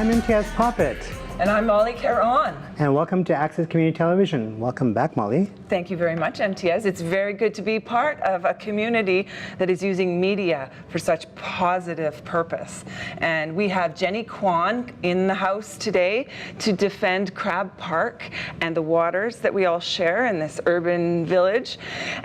I'm IMTIAZ POPAT. And I'm Molly CARON. And welcome to Access Community Television. Welcome back, Molly. Thank you very much, MTS. It's very good to be part of a community that is using media for such positive purpose. And we have Jenny KWAN in the house today to defend Crab Park and the waters that we all share in this urban village.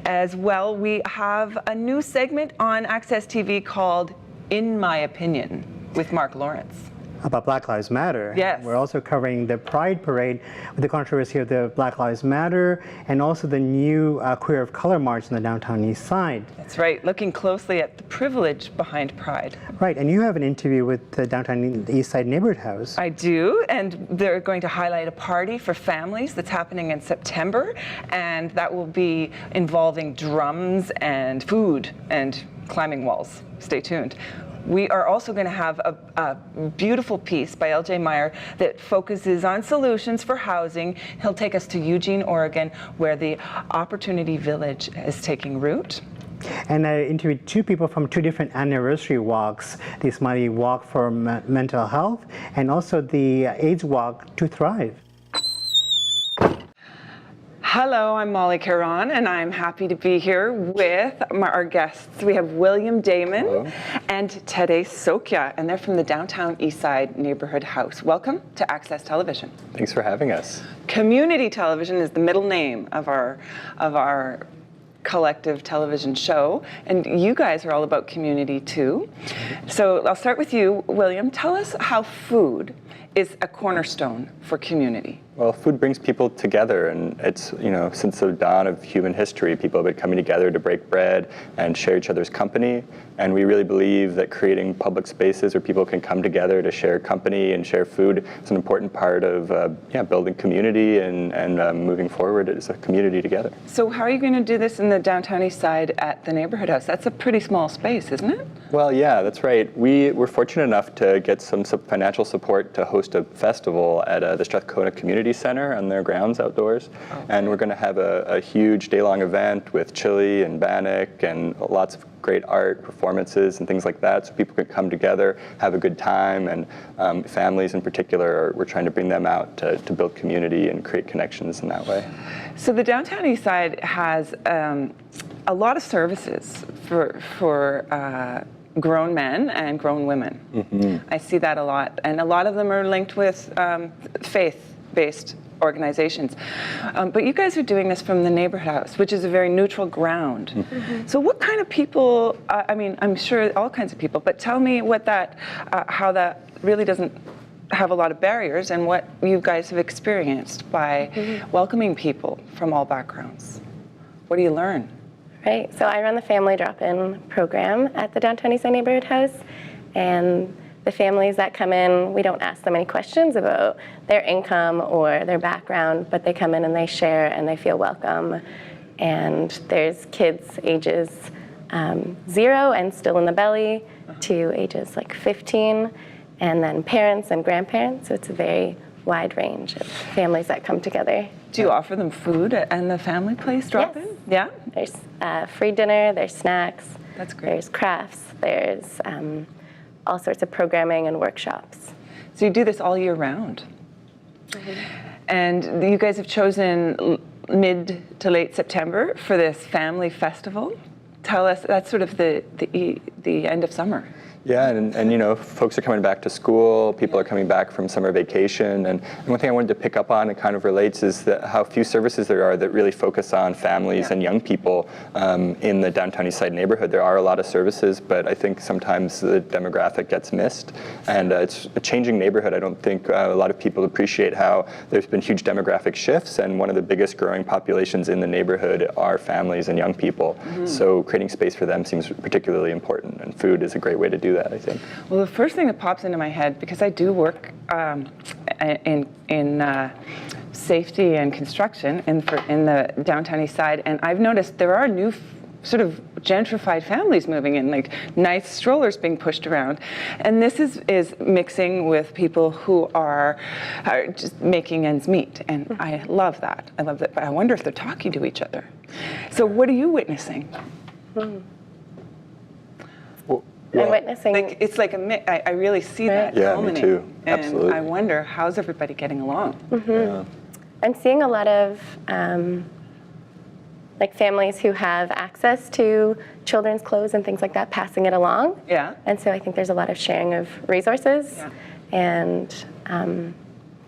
As well, we have a new segment on Access TV called In My Opinion with Mark Lawrence. About Black Lives Matter. Yes. We're also covering the Pride Parade with the controversy of the Black Lives Matter and also the new Queer of Color March in the downtown east side. That's right, looking closely at the privilege behind Pride. Right, and you have an interview with the downtown east side neighborhood house. I do, and they're going to highlight a party for families that's happening in September, and that will be involving drums and food and climbing walls. Stay tuned. We are also going to have a beautiful piece by L.J. Meyer that focuses on solutions for housing. He'll take us to Eugene, Oregon, where the Opportunity Village is taking root. And I interviewed two people from two different anniversary walks, the ISMALI Walk for Mental Health and also the AIDS Walk to Thrive. Hello, I'm Molly CARON, and I'm happy to be here with our guests. We have William Damon Hello. And TEREZ SZOKE, and they're from the downtown Eastside Neighborhood House. Welcome to Access Television. Thanks for having us. Community television is the middle name of our collective television show, and you guys are all about community too. So I'll start with you, William. Tell us how food is a cornerstone for community. Well, food brings people together, and it's, since the dawn of human history, people have been coming together to break bread and share each other's company. And we really believe that creating public spaces where people can come together to share company and share food is an important part of building community and moving forward as a community together. So how are you going to do this in the downtown east side at the neighborhood house? That's a pretty small space, isn't it? Well, yeah, that's right. We were fortunate enough to get some financial support to host a festival at the Strathcona Community Center on their grounds outdoors. Oh. And we're going to have a huge day-long event with chili and bannock and lots of great art performances and things like that, so people can come together, have a good time, and families in particular, we're trying to bring them out to build community and create connections in that way. So the downtown east side has a lot of services for grown men and grown women. Mm-hmm. I see that a lot, and a lot of them are linked with faith-based organizations. But you guys are doing this from the neighborhood house, which is a very neutral ground. Mm-hmm. So what kind of people, I'm sure all kinds of people, but tell me what how that really doesn't have a lot of barriers and what you guys have experienced by welcoming people from all backgrounds. What do you learn? Right, so I run the family drop-in program at the Downtown Eastside Neighborhood House, and the families that come in, we don't ask them any questions about their income or their background, but they come in and they share and they feel welcome. And there's kids ages 0 and still in the belly to ages like 15, and then parents and grandparents, so it's a very wide range of families that come together. Do you offer them food and the family place drop-in? Yes. Yeah. There's free dinner, there's snacks. That's great. There's crafts, there's all sorts of programming and workshops. So you do this all year round. Mm-hmm. And you guys have chosen mid to late September for this family festival. Tell us, that's sort of the end of summer. Yeah, and folks are coming back to school, people are coming back from summer vacation, and one thing I wanted to pick up on, and kind of relates, is that how few services there are that really focus on families and young people in the downtown Eastside neighborhood. There are a lot of services, but I think sometimes the demographic gets missed, and it's a changing neighborhood. I don't think a lot of people appreciate how there's been huge demographic shifts, and one of the biggest growing populations in the neighborhood are families and young people. Mm-hmm. So creating space for them seems particularly important, and food is a great way to do that, I think. Well, the first thing that pops into my head, because I do work in safety and construction in the downtown east side, and I've noticed there are new sort of gentrified families moving in, like nice strollers being pushed around. And this is mixing with people who are just making ends meet. And I love that. I love that. But I wonder if they're talking to each other. So what are you witnessing? and witnessing. Like, it's like I really see that Yeah, me culminate. too. And Absolutely. I wonder, how's everybody getting along? Yeah. I'm seeing a lot of like families who have access to children's clothes and things like that, passing it along. Yeah. And so I think there's a lot of sharing of resources, Yeah. and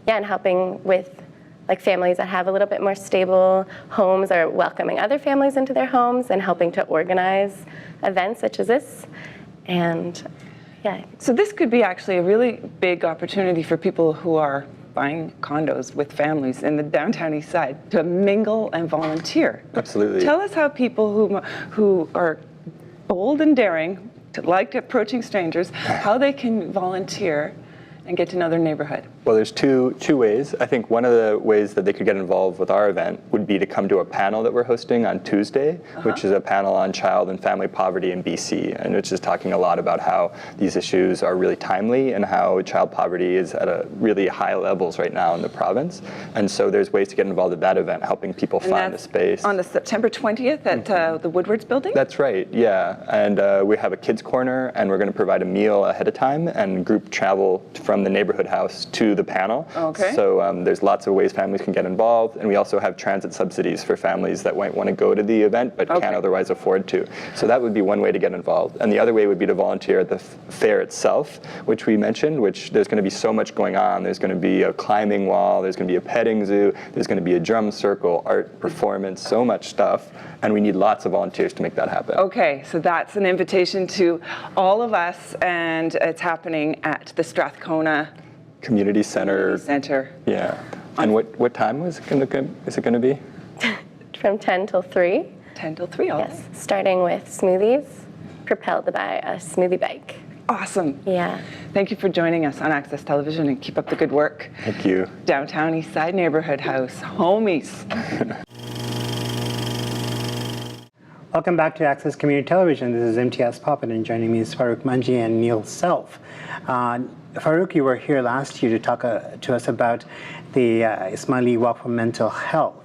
and helping with like families that have a little bit more stable homes, or welcoming other families into their homes and helping to organize events such as this. And yeah. So this could be actually a really big opportunity for people who are buying condos with families in the downtown east side to mingle and volunteer. Absolutely. Tell us how people who are bold and daring, like approaching strangers, how they can volunteer and get to know their neighborhood. Well, there's two ways. I think one of the ways that they could get involved with our event would be to come to a panel that we're hosting on Tuesday, which is a panel on child and family poverty in BC, and which is talking a lot about how these issues are really timely and how child poverty is at a really high levels right now in the province. And so there's ways to get involved at that event, helping people find the space. On the September 20th at the Woodwards building? That's right, yeah. And we have a kids corner, and we're going to provide a meal ahead of time and group travel from the neighborhood house to the panel. Okay. So there's lots of ways families can get involved, and we also have transit subsidies for families that might want to go to the event but can't otherwise afford to. So that would be one way to get involved. And the other way would be to volunteer at the fair itself, which we mentioned, which there's going to be so much going on. There's going to be a climbing wall, there's going to be a petting zoo, there's going to be a drum circle, art performance, so much stuff, and we need lots of volunteers to make that happen. Okay, so that's an invitation to all of us, and it's happening at the Strathcona Community Center. Yeah. And what time is it going to be? From 10 till 3. 10 till 3 all day. Yes, starting with smoothies, propelled by a smoothie bike. Awesome. Yeah. Thank you for joining us on Access Television, and keep up the good work. Thank you. Downtown East Side Neighborhood House, homies. Welcome back to Access Community Television. This is MTS POPAT, and joining me is FAROUQ Manji and Neil Self. FAROUQ, you were here last year to talk to us about the ISMALI Walk for Mental Health.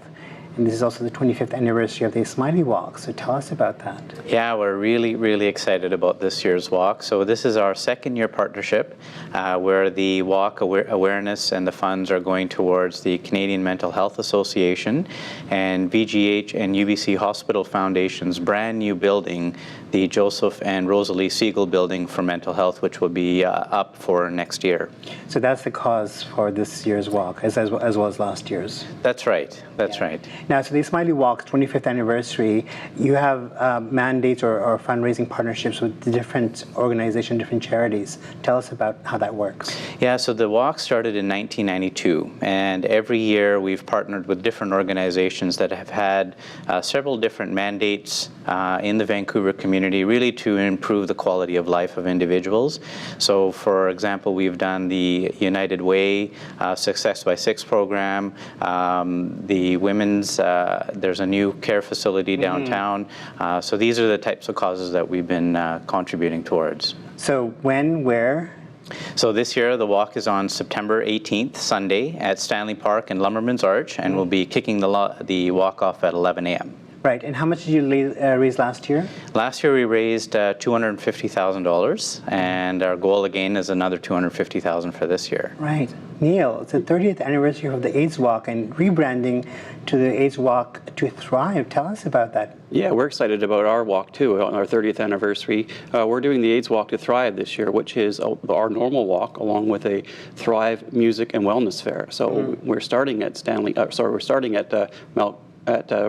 And this is also the 25th anniversary of the ISMALI Walk, so tell us about that. Yeah, we're really excited about this year's walk. So this is our second-year partnership where the walk awareness and the funds are going towards the Canadian Mental Health Association and VGH and UBC Hospital Foundation's brand new building, the Joseph and Rosalie Siegel Building for Mental Health, which will be up for next year. So that's the cause for this year's walk, as well as last year's. That's right. That's right. Now, so the ISMALI Walk's 25th anniversary, you have mandates or fundraising partnerships with the different organizations, different charities. Tell us about how that works. Yeah, so the walk started in 1992, and every year we've partnered with different organizations that have had several different mandates in the Vancouver community, really to improve the quality of life of individuals. So, for example, we've done the United Way Success by Six program, the women's, there's a new care facility downtown. So these are the types of causes that we've been contributing towards. So when, where? So this year the walk is on September 18th, Sunday, at Stanley Park and Lumberman's Arch, and we'll be kicking the walk off at 11 a.m. Right, and how much did you raise last year? Last year we raised $250,000, and our goal again is another $250,000 for this year. Right. Neil, it's the 30th anniversary of the AIDS Walk and rebranding to the AIDS Walk to Thrive. Tell us about that. Yeah, we're excited about our walk too, on our 30th anniversary. We're doing the AIDS Walk to Thrive this year, which is our normal walk along with a Thrive Music and Wellness Fair. So we're starting at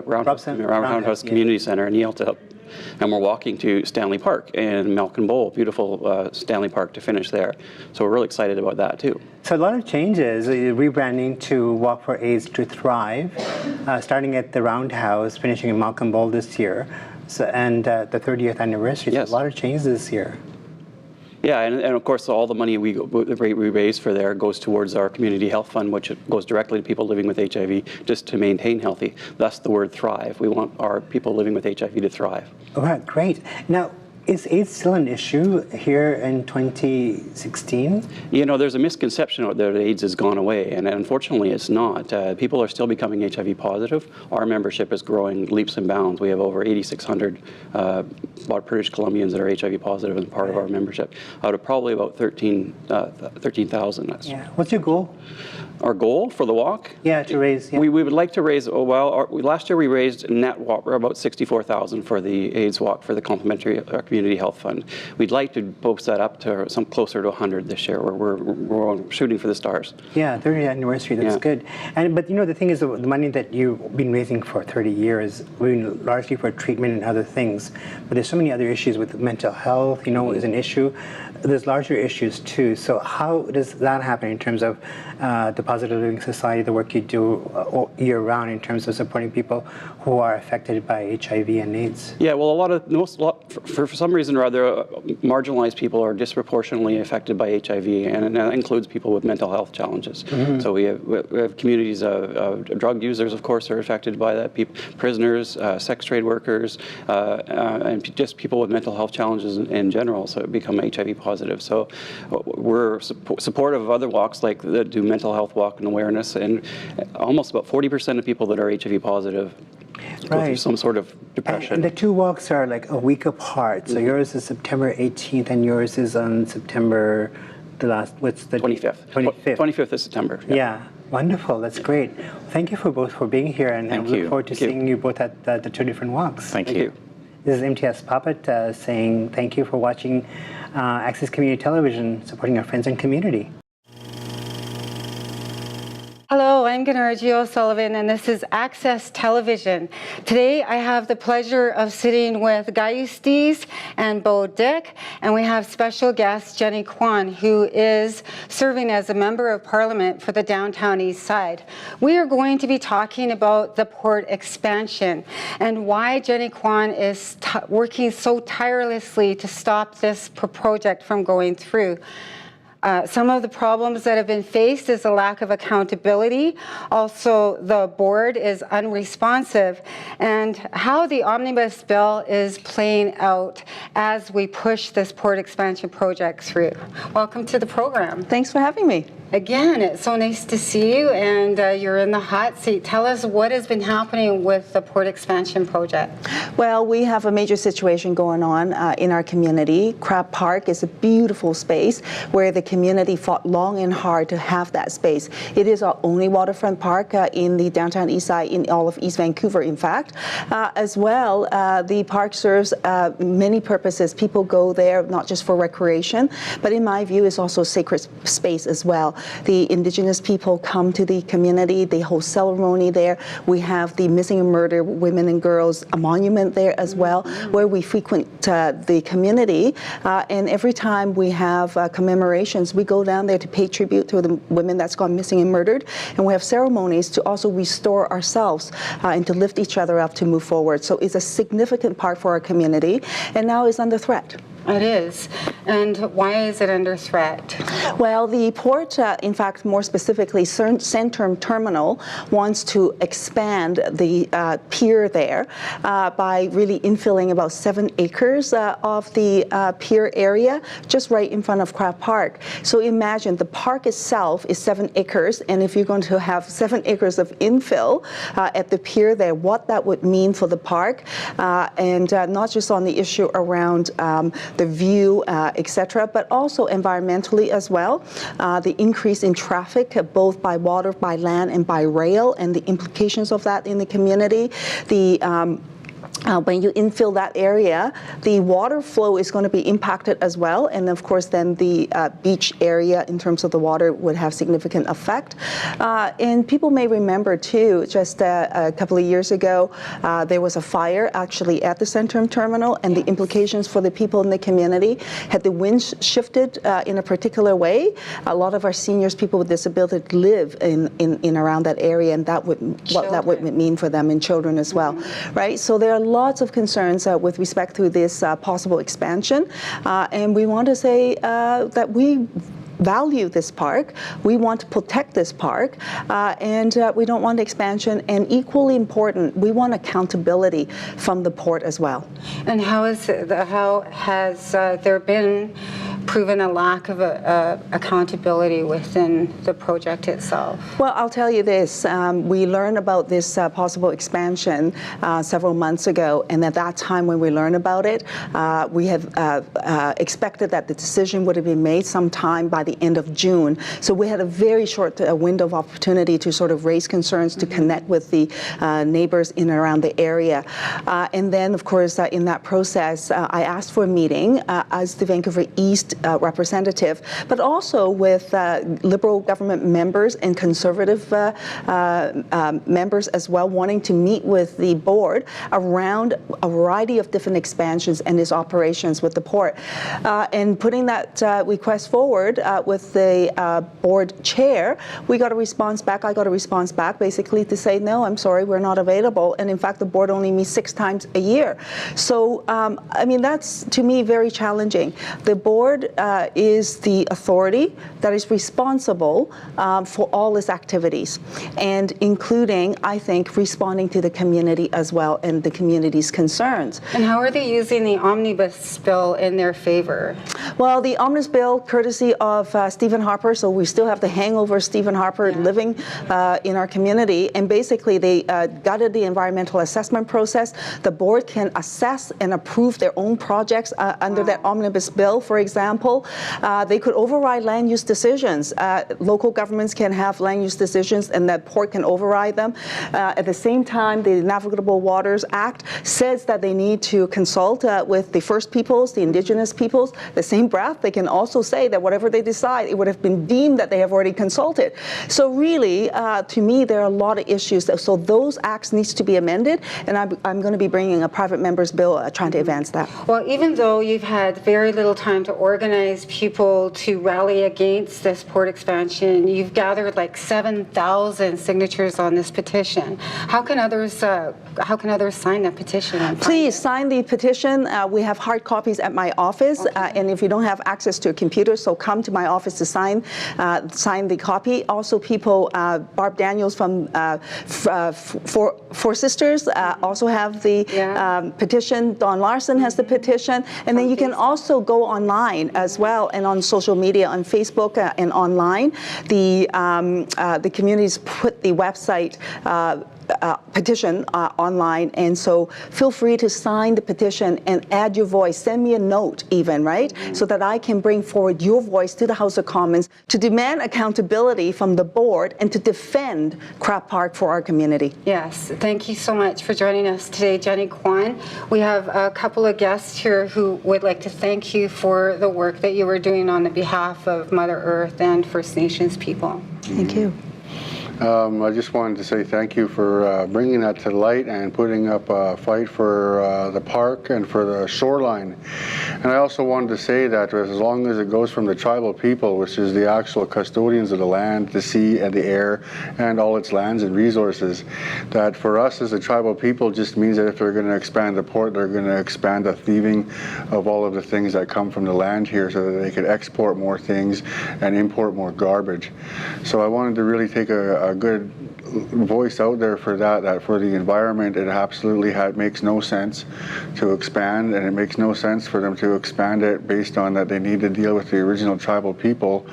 Roundhouse Community Center in Yalta, and we're walking to Stanley Park and Malcolm Bowl, beautiful Stanley Park to finish there. So we're really excited about that too. So a lot of changes, rebranding to Walk for AIDS to Thrive, starting at the Roundhouse, finishing in Malcolm Bowl this year, and the 30th anniversary. Yes. So a lot of changes this year. Yeah, and of course, all the money we raise for there goes towards our community health fund, which goes directly to people living with HIV, just to maintain healthy. Thus the word thrive. We want our people living with HIV to thrive. All right, great. Now, Is AIDS still an issue here in 2016? You know, there's a misconception out there that AIDS has gone away, and unfortunately it's not. People are still becoming HIV positive. Our membership is growing leaps and bounds. We have over 8,600 British Columbians that are HIV positive and part of our membership, out of probably about 13,000. Yeah. What's your goal? Our goal for the walk? Yeah, to raise. Yeah. We would like to raise, last year we raised net walk, about 64,000 for the AIDS walk for the Complementary Community Health Fund. We'd like to boost that up to some closer to 100 this year. We're shooting for the stars. Yeah, 30th anniversary, that's good. But you know, the thing is, the money that you've been raising for 30 years, been largely for treatment and other things, but there's so many other issues with mental health, you know, is an issue. There's larger issues too. So how does that happen in terms of the Positive Living Society, the work you do year-round in terms of supporting people who are affected by HIV and AIDS? Yeah, well, for some reason or other, marginalized people are disproportionately affected by HIV, and that includes people with mental health challenges. So we have communities of drug users, of course, are affected by that. Prisoners, sex trade workers, and just people with mental health challenges in general, so become HIV positive. So we're supportive of other walks like that do mental health walk and awareness, and almost about 40% of people that are HIV positive go through some sort of depression. And the two walks are like a week apart. So yours is September 18th and yours is on September, what's the 25th. 25th. 25th of September. Yeah. Wonderful. That's great. Thank you both for being here, and I look forward to seeing you both at the two different walks. Thank you. This is MTS POPAT saying thank you for watching Access Community Television, supporting our friends and community. Hello, I'm Gennaro O'Sullivan, and this is Access Television. Today, I have the pleasure of sitting with gyauustees and Beau Dick, and we have special guest Jenny KWAN, who is serving as a Member of Parliament for the Downtown East Side. We are going to be talking about the port expansion and why Jenny KWAN is working so tirelessly to stop this project from going through. Some of the problems that have been faced is a lack of accountability. Also, the board is unresponsive, and how the omnibus bill is playing out as we push this port expansion project through. Welcome to the program. Thanks for having me. Again, it's so nice to see you, and you're in the hot seat. Tell us what has been happening with the port expansion project. Well, we have a major situation going on in our community. Crab Park is a beautiful space where the community fought long and hard to have that space. It is our only waterfront park in the Downtown East Side, in all of East Vancouver, in fact. As well, the park serves many purposes. People go there not just for recreation, but in my view, it's also a sacred space as well. The Indigenous people come to the community, they hold ceremony there. We have the missing and murdered women and girls, a monument there as well, where we frequent the community. And every time we have commemorations, we go down there to pay tribute to the women that's gone missing and murdered. And we have ceremonies to also restore ourselves and to lift each other up to move forward. So it's a significant part for our community, and now it's under threat. It is. And why is it under threat? Well, the port, in fact, more specifically, Centerm Terminal wants to expand the pier there by really infilling about 7 acres of the pier area, just right in front of Crab Park. So imagine the park itself is 7 acres, and if you're going to have 7 acres of infill at the pier there, what that would mean for the park, and not just on the issue around the view, etc., but also environmentally as well. The increase in traffic, both by water, by land, and by rail, and the implications of that in the community. When you infill that area, the water flow is going to be impacted as well, and of course then the beach area in terms of the water would have significant effect. And people may remember too, just a couple of years ago, there was a fire actually at the Centerm Terminal, and the implications for the people in the community. Had the winds shifted in a particular way, a lot of our seniors, people with disabilities, live in around that area, and that would what that would mean for them, and children as well, right? So there are lots of concerns with respect to this possible expansion, and we want to say that we value this park. We want to protect this park, and we don't want expansion. And equally important, we want accountability from the port as well. And how has there been proven a lack of accountability within the project itself? Well, I'll tell you this. We learned about this possible expansion several months ago, and at that time when we learned about it, we had expected that the decision would have been made sometime by the end of June. So we had a very short window of opportunity to sort of raise concerns, to connect with the neighbors in and around the area. And then, of course, in that process, I asked for a meeting as the Vancouver East representative, but also with Liberal government members and Conservative members as well, wanting to meet with the board around a variety of different expansions and its operations with the port. And putting that request forward with the board chair, we got a response back. I got a response back basically to say, no, I'm sorry, we're not available. And in fact, the board only meets 6 times a year. So, I mean, that's to me very challenging. The board is the authority that is responsible for all its activities, and including, I think, responding to the community as well and the community's concerns. And how are they using the omnibus bill in their favor? Well, the omnibus bill, courtesy of Stephen Harper, so we still have the hangover of Stephen Harper living in our community, and basically they gutted the environmental assessment process. The board can assess and approve their own projects under that omnibus bill, for example. They could override land use decisions. Local governments can have land use decisions and the port can override them. At the same time, the Navigable Waters Act says that they need to consult with the First Peoples, the Indigenous peoples. The same breath, they can also say that whatever they decide, it would have been deemed that they have already consulted. So really, to me, there are a lot of issues. So those acts needs to be amended, and I'm going to be bringing a private member's bill trying to advance that. Well, even though you've had very little time to organize people to rally against this port expansion, you've gathered like 7,000 signatures on this petition. How can others sign that petition? Please sign the petition. We have hard copies at my office, and if you don't have access to a computer, so come to my office to sign the copy. Also, people, Barb Daniels from Four Sisters also have the petition. Don Larson has the petition, and then you can also go online as well, and on social media, on Facebook and online. The communities put the website petition online, and so feel free to sign the petition and add your voice. Send me a note even, right? So that I can bring forward your voice to the House of Commons to demand accountability from the board and to defend Crab Park for our community. Yes, thank you so much for joining us today, Jenny KWAN. We have a couple of guests here who would like to thank you for the work that you were doing on the behalf of Mother Earth and First Nations people. Thank you. I just wanted to say thank you for bringing that to light and putting up a fight for the park and for the shoreline. And I also wanted to say that as long as it goes from the tribal people, which is the actual custodians of the land, the sea and the air and all its lands and resources, that for us as a tribal people just means that if they're going to expand the port, they're going to expand the thieving of all of the things that come from the land here so that they could export more things and import more garbage. So I wanted to really take a good voice out there for that for the environment. It absolutely makes no sense to expand, and it makes no sense for them to expand it based on that they need to deal with the original tribal people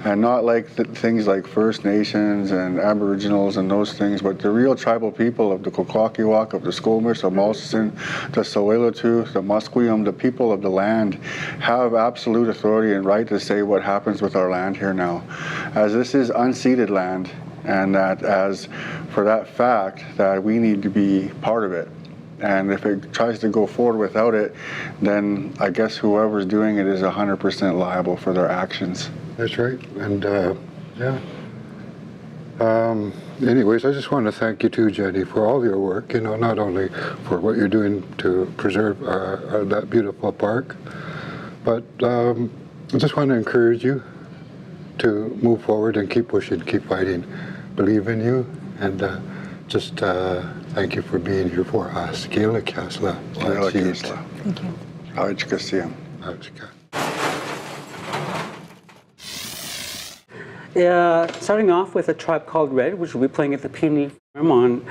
and not like things like First Nations and Aboriginals and those things, but the real tribal people of the Kwakwaka'wakw, of the Squamish, the Mulsanne, the Tsleil-Waututh, the Musqueam, the people of the land have absolute authority and right to say what happens with our land here now, as this is unceded land. And that as for that fact that we need to be part of it. And if it tries to go forward without it, then I guess whoever's doing it is 100% liable for their actions. That's right. And anyways, I just want to thank you too, Jenny, for all your work, you know, not only for what you're doing to preserve that beautiful park, but I just want to encourage you to move forward and keep pushing, keep fighting. Believe in you, and just thank you for being here for us. Thank you. starting off with A Tribe Called Red, which will be playing at the Peony Forum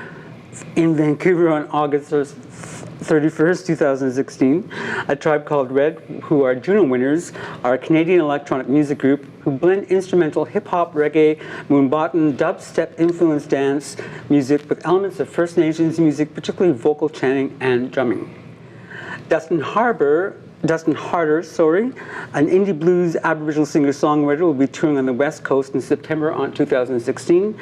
in Vancouver on August 31st, 2016. A Tribe Called Red, who are Juno winners, are a Canadian electronic music group who blend instrumental hip-hop, reggae, moonbottom, dubstep-influenced dance music with elements of First Nations music, particularly vocal chanting and drumming. Dustin Harder, an indie blues Aboriginal singer-songwriter, will be touring on the West Coast in September on 2016.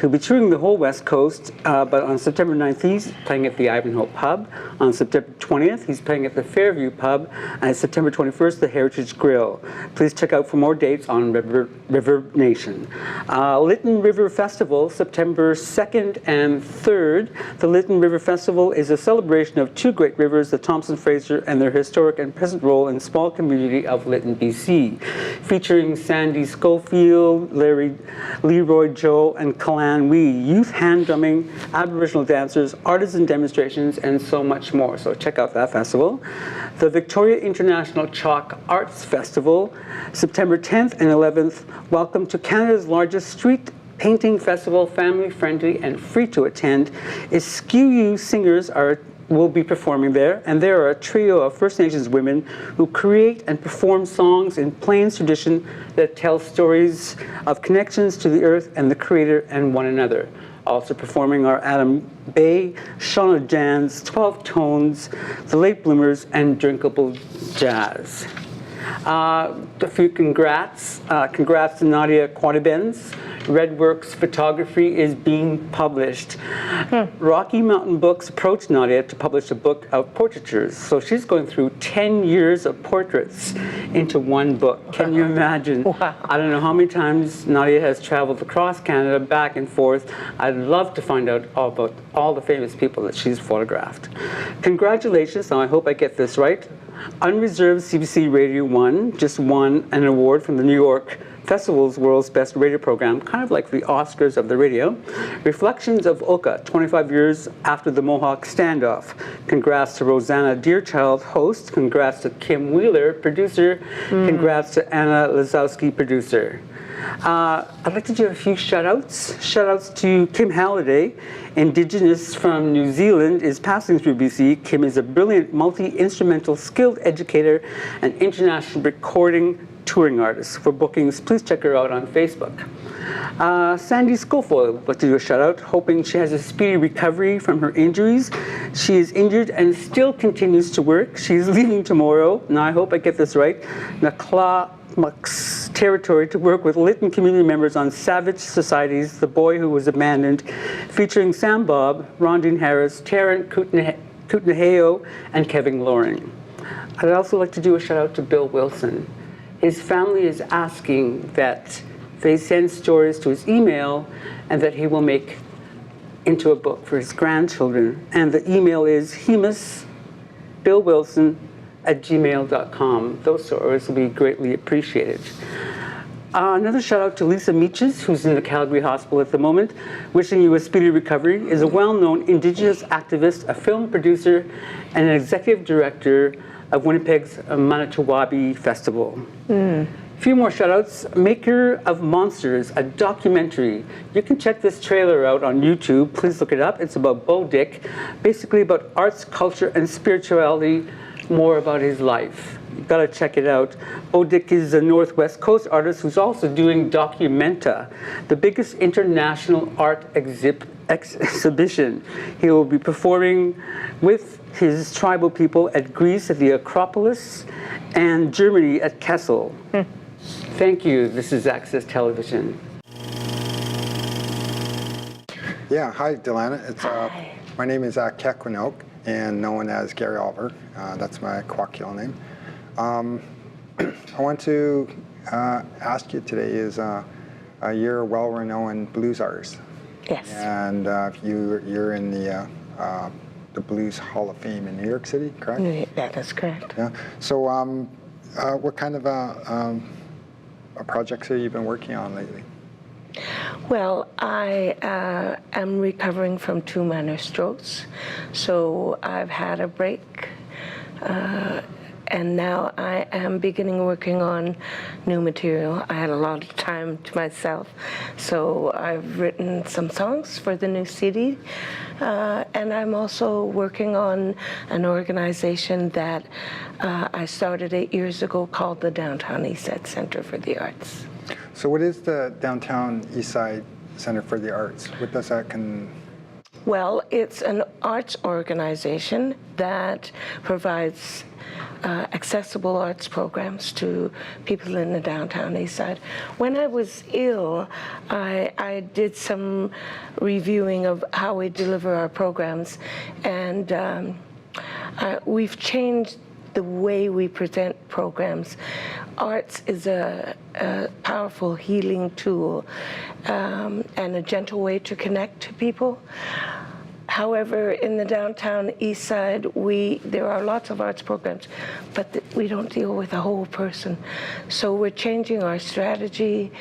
He'll be touring the whole West Coast, but on September 9th, he's playing at the Ivanhoe Pub. On September 20th, he's playing at the Fairview Pub, and September 21st, the Heritage Grill. Please check out for more dates on River Nation. Lytton River Festival, September 2nd and 3rd. The Lytton River Festival is a celebration of two great rivers, the Thompson Fraser and their historic and present role in the small community of Lytton, BC, featuring Sandy Schofield, Leroy Joe, and Kalan Wee, youth hand drumming, Aboriginal dancers, artisan demonstrations, and so much more. So check out that festival. The Victoria International Chalk Arts Festival, September 10th and 11th. Welcome to Canada's largest street painting festival, family-friendly and free to attend. ESCUU singers will be performing there, and there are a trio of First Nations women who create and perform songs in Plains tradition that tell stories of connections to the earth and the Creator and one another. Also performing are Adam Bay, Shauna Jan's 12 Tones, The Late Bloomers, and Drinkable Jazz. A few congrats. Congrats to Nadia Quadibens. Redworks Photography is being published. Rocky Mountain Books approached Nadia to publish a book of portraitures. So she's going through 10 years of portraits into one book. Can you imagine? Wow. I don't know how many times Nadia has traveled across Canada, back and forth. I'd love to find out all about all the famous people that she's photographed. Congratulations. Now I hope I get this right. Unreserved CBC Radio 1 just won an award from the New York Festival's World's Best Radio Program, kind of like the Oscars of the radio. Reflections of Oka, 25 years after the Mohawk standoff. Congrats to Rosanna Deerchild, host. Congrats to Kim Wheeler, producer. Congrats to Anna Lazowski, producer. I'd like to do a few shout-outs. Shout-outs to Kim Halliday, Indigenous from New Zealand, is passing through BC. Kim is a brilliant multi-instrumental skilled educator and international recording touring artist. For bookings, please check her out on Facebook. Sandy Schofield, I'd like to do a shout-out, hoping she has a speedy recovery from her injuries. She is injured and still continues to work. She's leaving tomorrow. Now I hope I get this right. Naklamak's territory to work with Lytton community members on Savage Society's The Boy Who Was Abandoned, featuring Sam Bob, Rondine Harris, Tarrant Kootenaheo, and Kevin Loring. I'd also like to do a shout-out to Bill Wilson. His family is asking that they send stories to his email and that he will make into a book for his grandchildren. And the email is hemusbillwilson@gmail.com. Those stories will be greatly appreciated. Another shout out to Lisa Meaches, who's in the Calgary Hospital at the moment, wishing you a speedy recovery, is a well-known Indigenous activist, a film producer, and an executive director of Winnipeg's Manitowabi Festival. A few more shout-outs. Maker of Monsters, a documentary. You can check this trailer out on YouTube. Please look it up. It's about Bo Dick, basically about arts, culture, and spirituality, more about his life. You've got to check it out. Bo Dick is a Northwest Coast artist who's also doing Documenta, the biggest international art exhibition. He will be performing with his tribal people at Greece at the Acropolis and Germany at Kessel. Thank you. This is Access Television. Yeah, hi, Delanna. My name is Kekwanoke, and known as Gary Oliver. That's my colloquial name. I want to ask you today is you're a well-renowned blues artist. Yes. And you're in the Blues Hall of Fame in New York City, correct? That is correct. Yeah. So what kind of projects have you been working on lately? Well, I am recovering from 2 minor strokes, so I've had a break. and now I am beginning working on new material. I had a lot of time to myself, so I've written some songs for the new CD, and I'm also working on an organization that I started 8 years ago called the Downtown Eastside Center for the Arts. So what is the Downtown Eastside Center for the Arts? What does that Well, it's an arts organization that provides accessible arts programs to people in the downtown east side. When I was ill, I did some reviewing of how we deliver our programs, and we've changed the way we present programs. Arts is a powerful healing tool and a gentle way to connect to people. However, in the downtown east side, there are lots of arts programs, but we don't deal with the whole person. So we're changing our strategy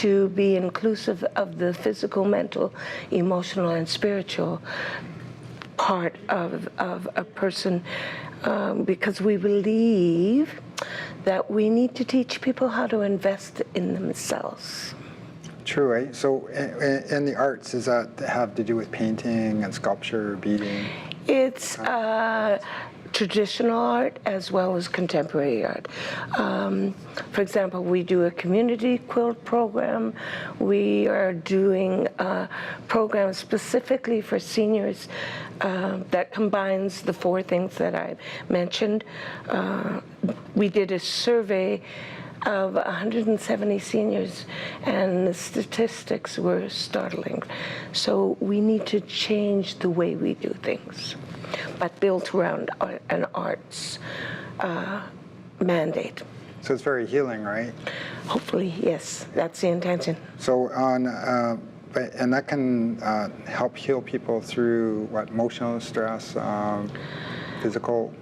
to be inclusive of the physical, mental, emotional, and spiritual part of a person, because we believe that we need to teach people how to invest in themselves. True, right? So in the arts, does that have to do with painting and sculpture, beading? It's traditional art as well as contemporary art. For example, we do a community quilt program. We are doing a program specifically for seniors that combines the 4 things that I mentioned. We did a survey of 170 seniors, and the statistics were startling. So we need to change the way we do things, but built around an arts mandate. So it's very healing, right? Hopefully, yes, that's the intention. So and that can help heal people through what, emotional stress, physical.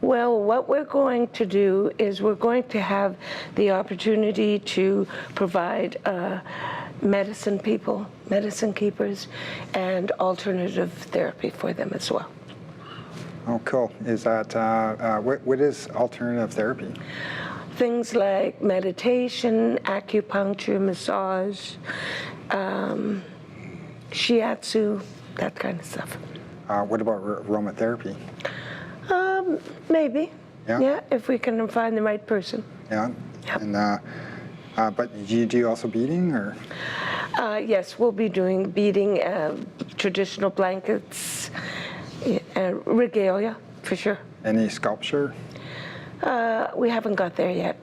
Well, what we're going to do is we're going to have the opportunity to provide medicine people, medicine keepers, and alternative therapy for them as well. Oh, cool. Is that, what is alternative therapy? Things like meditation, acupuncture, massage, shiatsu, that kind of stuff. What about aromatherapy? Maybe. Yeah? Yeah, if we can find the right person. Yeah. Yep. And but do you do also beading, or? Yes, we'll be doing beading, traditional blankets, regalia, for sure. Any sculpture? We haven't got there yet.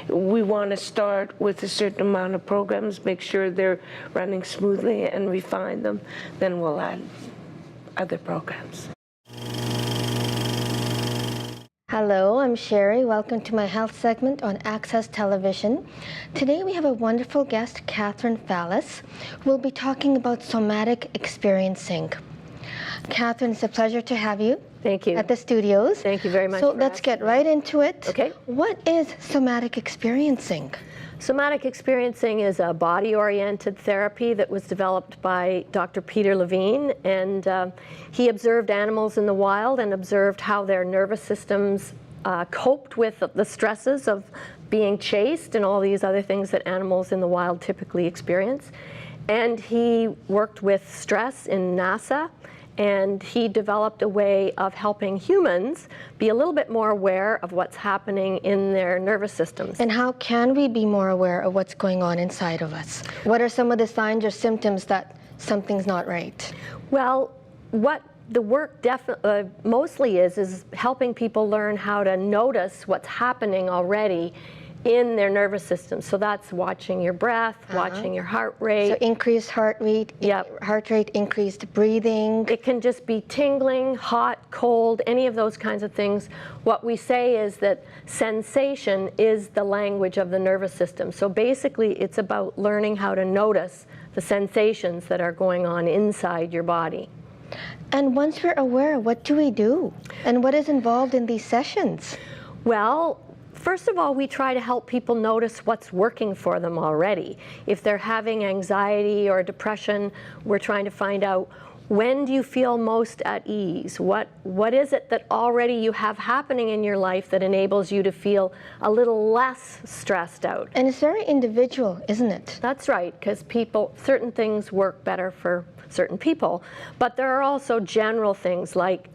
We want to start with a certain amount of programs, make sure they're running smoothly, and refine them. Then we'll add other programs. Hello, I'm Sherry. Welcome to my health segment on Access Television. Today we have a wonderful guest, Catherine Fallis, who will be talking about somatic experiencing. Catherine, it's a pleasure to have you. Thank you. At the studios. Thank you very much. So let's get right into it. Okay. What is somatic experiencing? Somatic experiencing is a body-oriented therapy that was developed by Dr. Peter Levine, and he observed animals in the wild and observed how their nervous systems coped with the stresses of being chased and all these other things that animals in the wild typically experience. And he worked with stress in NASA, and he developed a way of helping humans be a little bit more aware of what's happening in their nervous systems. And how can we be more aware of what's going on inside of us? What are some of the signs or symptoms that something's not right? Well, what the work definitely mostly is helping people learn how to notice what's happening already in their nervous system. So that's watching your breath, watching your heart rate. So increased heart rate, increased breathing. It can just be tingling, hot, cold, any of those kinds of things. What we say is that sensation is the language of the nervous system. So basically it's about learning how to notice the sensations that are going on inside your body. And once we're aware, what do we do? And what is involved in these sessions? Well, first of all, we try to help people notice what's working for them already. If they're having anxiety or depression, we're trying to find out when do you feel most at ease? What is it that already you have happening in your life that enables you to feel a little less stressed out? And it's very individual, isn't it? That's right, because certain things work better for certain people, but there are also general things like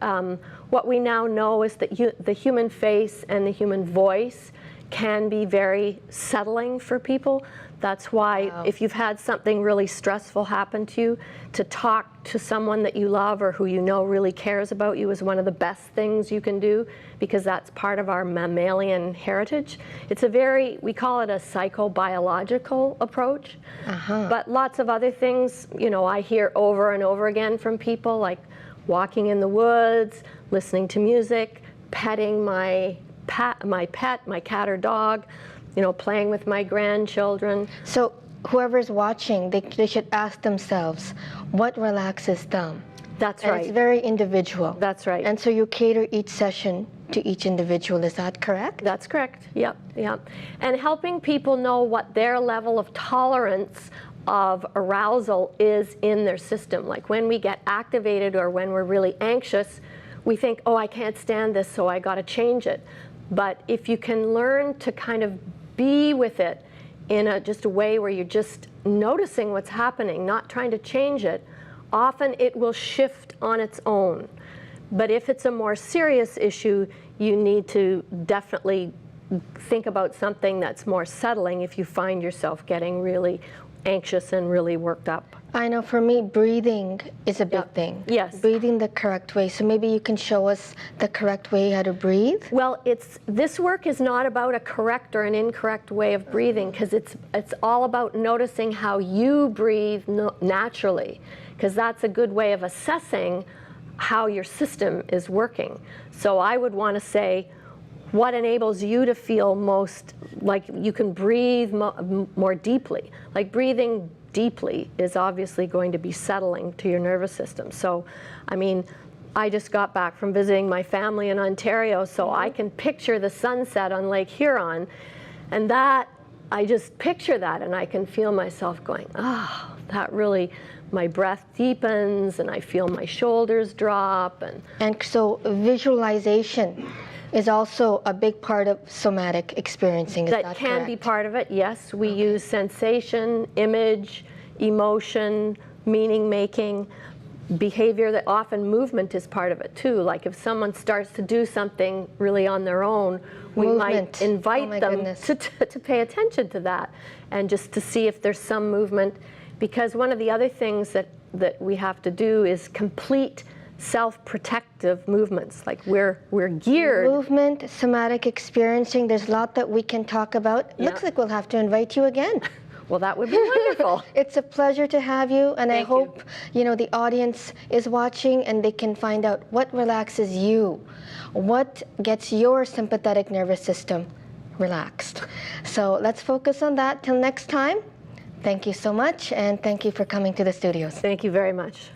what we now know is that the human face and the human voice can be very settling for people. That's why if you've had something really stressful happen to you, to talk to someone that you love or who you know really cares about you is one of the best things you can do, because that's part of our mammalian heritage. It's we call it a psychobiological approach. But lots of other things, I hear over and over again from people, like walking in the woods, listening to music, petting my pet, my cat or dog, playing with my grandchildren. So whoever's watching, they should ask themselves, what relaxes them? That's and right. It's very individual. That's right. And so you cater each session to each individual, is that correct? That's correct, yep. And helping people know what their level of tolerance of arousal is in their system. Like when we get activated or when we're really anxious, we think, oh, I can't stand this, so I gotta change it. But if you can learn to kind of be with it in just a way where you're just noticing what's happening, not trying to change it, often it will shift on its own. But if it's a more serious issue, you need to definitely think about something that's more settling if you find yourself getting really anxious and really worked up. I know for me, breathing is a big thing. Yes. Breathing the correct way. So maybe you can show us the correct way how to breathe? Well, this work is not about a correct or an incorrect way of breathing, because it's all about noticing how you breathe naturally, because that's a good way of assessing how your system is working. So I would want to say, what enables you to feel most like you can breathe more deeply? Like breathing deeply is obviously going to be settling to your nervous system. So, I mean, I just got back from visiting my family in Ontario, so I can picture the sunset on Lake Huron, and I just picture that, and I can feel myself going, oh, that really, my breath deepens, and I feel my shoulders drop. And so visualization is also a big part of somatic experiencing, is that correct? That can be part of it, yes. We use sensation, image, emotion, meaning making, behavior, that often movement is part of it too. Like if someone starts to do something really on their own, we might invite them to pay attention to that and just to see if there's some movement. Because one of the other things that we have to do is complete self-protective movements. Like we're geared. Movement, somatic experiencing, there's a lot that we can talk about. Looks like we'll have to invite you again. Well, that would be wonderful. It's a pleasure to have you, and I hope the audience is watching and they can find out what relaxes you, what gets your sympathetic nervous system relaxed. So let's focus on that. Till next time, thank you so much, and thank you for coming to the studios. Thank you very much.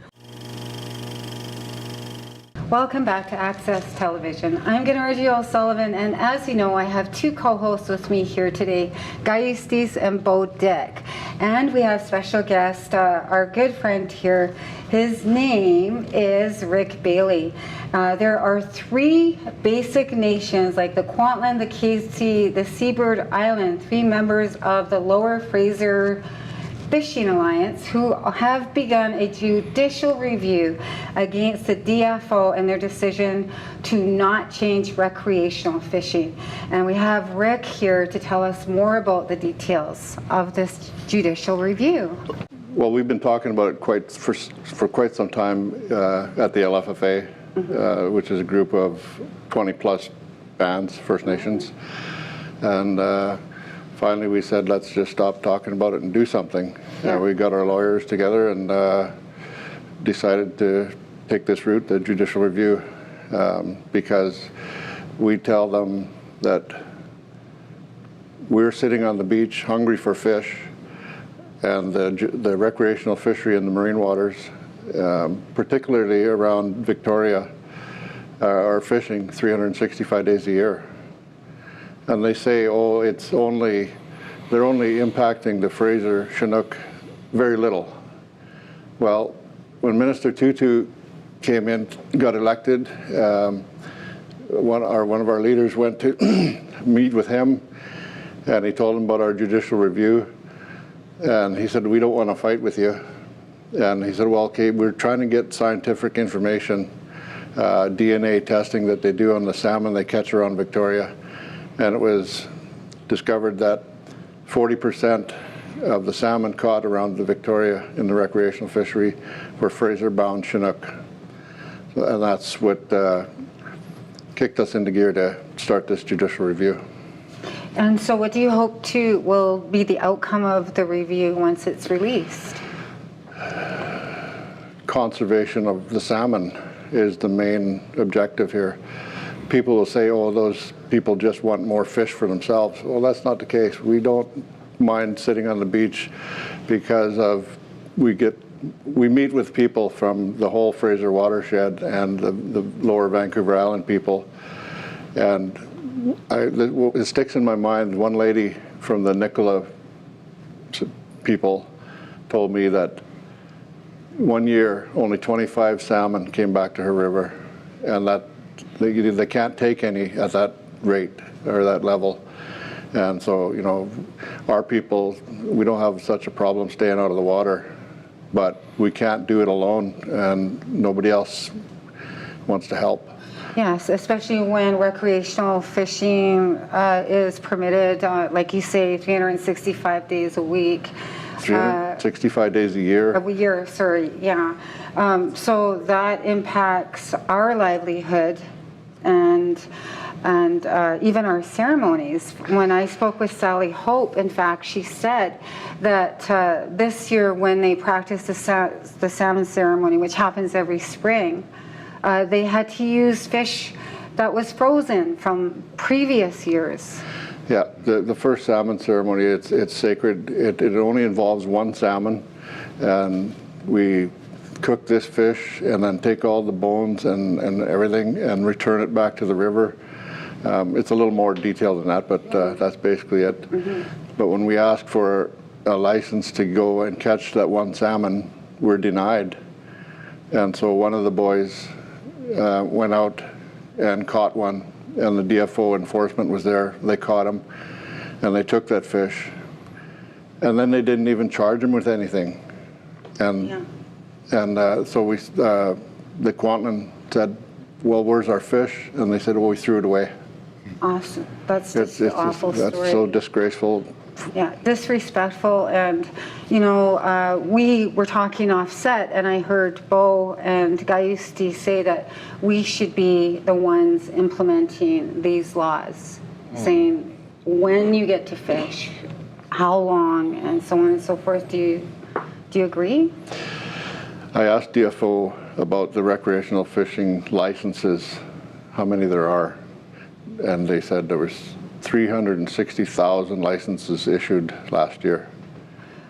Welcome back to Access Television. I'm Gyauustees O'Sullivan, and as you know, I have two co-hosts with me here today, gyauustees and Beau Dick. And we have special guest, our good friend here. His name is Rick Bailey. There are three basic nations, like the Kwantlen, the KATZIE, the Seabird Island, three members of the Lower Fraser Fishing Alliance, who have begun a judicial review against the DFO and their decision to not change recreational fishing. And we have Rick here to tell us more about the details of this judicial review. Well, we've been talking about it for quite some time at the LFFA, which is a group of 20+ bands, First Nations. And finally, we said, let's just stop talking about it and do something. Yeah. We got our lawyers together and decided to take this route, the judicial review, because we tell them that we're sitting on the beach hungry for fish, and the recreational fishery in the marine waters, particularly around Victoria, are fishing 365 days a year. And they say, oh, they're only impacting the Fraser Chinook very little. Well, when Minister Tutu came in, got elected, one of our leaders went to meet with him, and he told him about our judicial review, and he said, we don't want to fight with you. And he said, well, okay, we're trying to get scientific information, DNA testing that they do on the salmon they catch around Victoria, and it was discovered that 40% of the salmon caught around the Victoria in the recreational fishery were Fraser-bound Chinook. And that's what kicked us into gear to start this judicial review. And so what do you hope will be the outcome of the review once it's released? Conservation of the salmon is the main objective here. People will say, oh, those people just want more fish for themselves. Well, that's not the case. We don't mind sitting on the beach because we meet with people from the whole Fraser watershed and the lower Vancouver Island people. And it sticks in my mind, one lady from the Nicola people told me that one year only 25 salmon came back to her river, and that they can't take any at that rate or that level. And so, you know, our people, we don't have such a problem staying out of the water, but we can't do it alone, and nobody else wants to help. Yes, especially when recreational fishing is permitted, like you say, 365 days a week. 365 days a year. A year, sorry, yeah. So that impacts our livelihood and even our ceremonies. When I spoke with Sally Hope, in fact, she said that this year when they practiced the salmon ceremony, which happens every spring, they had to use fish that was frozen from previous years. Yeah, the first salmon ceremony, it's sacred. It only involves one salmon, and we cook this fish and then take all the bones and everything and return it back to the river. It's a little more detailed than that, but that's basically it. Mm-hmm. But when we ask for a license to go and catch that one salmon, we're denied. And so one of the boys went out and caught one, and the DFO enforcement was there. They caught him, and they took that fish. And then they didn't even charge him with anything. And so the Quantan said, well, where's our fish? And they said, well, we threw it away. Awesome. That's just an awful story. That's so disgraceful. Yeah, disrespectful. And, you know, we were talking offset, and I heard Beau and gyauustees say that we should be the ones implementing these laws, saying when you get to fish, how long, and so on and so forth. Do you agree? I asked DFO about the recreational fishing licenses, how many there are, and they said there was 360,000 licenses issued last year.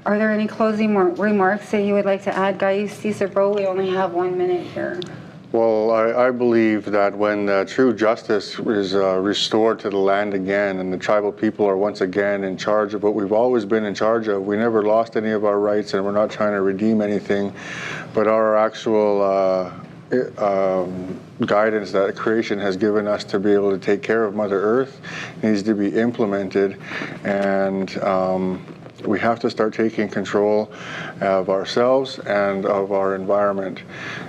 Are there any closing remarks that you would like to add, gyauustees or Beau? We only have 1 minute here. Well, I believe that when true justice is restored to the land again, and the tribal people are once again in charge of what we've always been in charge of, we never lost any of our rights, and we're not trying to redeem anything, but our actual guidance that creation has given us to be able to take care of Mother Earth needs to be implemented, and we have to start taking control of ourselves and of our environment.